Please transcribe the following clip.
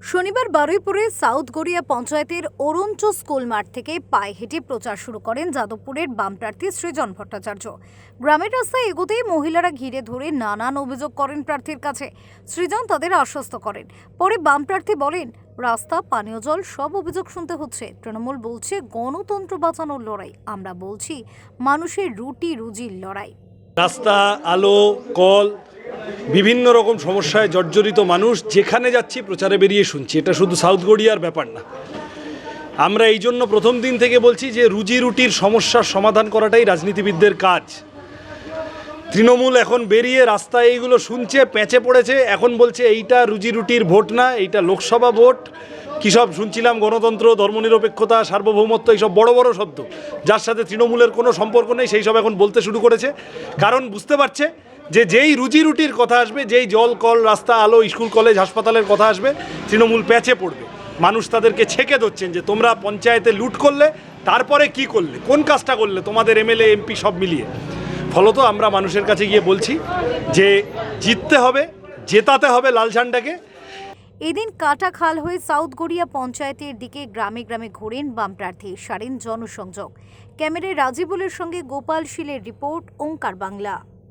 শনিবার বারুইপুরের সাউথ গড়িয়া পঞ্চায়েতের অরুঞ্চ স্কুল মাঠ থেকে পায়ে হেঁটে প্রচার শুরু করেন যাদবপুরের বাম প্রার্থী সৃজন ভট্টাচার্য। গ্রামের রাস্তায় এগোতেই মহিলারা ঘিরে ধরে নানান অভিযোগ করেন প্রার্থীর কাছে। সৃজন তাদের আশ্বস্ত করেন। পরে বাম প্রার্থী বলেন, রাস্তা, পানীয় জল সব অভিযোগ শুনতে হচ্ছে। তৃণমূল বলছে গণতন্ত্র বাঁচানোর লড়াই, আমরা বলছি মানুষের রুটি রুজির লড়াই। রাস্তা, আলো, কল, বিভিন্ন রকম সমস্যায় জর্জরিত মানুষ যেখানে যাচ্ছি প্রচারে বেরিয়ে শুনছি। এটা শুধু সাউথ গড়িয়ার ব্যাপার না। আমরা এই জন্য প্রথম দিন থেকে বলছি যে রুজি রুটির সমস্যার সমাধান করাটাই রাজনীতিবিদদের কাজ। তৃণমূল এখন বেরিয়ে রাস্তায় এইগুলো শুনছে, প্যাঁচে পড়েছে, এখন বলছে এইটা রুজি রুটির ভোট না, এইটা লোকসভা ভোট। কী সব শুনছিলাম, গণতন্ত্র, ধর্মনিরপেক্ষতা, সার্বভৌমত্ব, এইসব বড় বড় শব্দ, যার সাথে তৃণমূলের কোনো সম্পর্ক নেই, সেই সব এখন বলতে শুরু করেছে। কারণ বুঝতে পারছে যে যেই রুজি রুটির কথা আসবে, যেই জল, কল, রাস্তা, আলো, স্কুল, কলেজ, হাসপাতালের কথা আসবে, তৃণমূল প্যাঁচে পড়বে। মানুষ তাদেরকে ছেঁকে ধরছেন যে তোমরা পঞ্চায়েতে লুট করলে, তারপরে কি করলে, কোন কাজটা করলে, তোমাদের এমএলএ এমপি সব মিলিয়ে। ফলত আমরা মানুষের কাছে গিয়ে বলছি যে জিততে হবে, জেতাতে হবে লাল ঝান্ডাকে। এদিন কাটা খাল হয়ে সাউথ গড়িয়া পঞ্চায়েতের দিকে গ্রামে গ্রামে ঘোরেন বাম প্রার্থী, সারেন জনসংযোগ। ক্যামেরায় রাজিবুলের সঙ্গে গোপাল শীলের রিপোর্ট, ওঙ্কার বাংলা।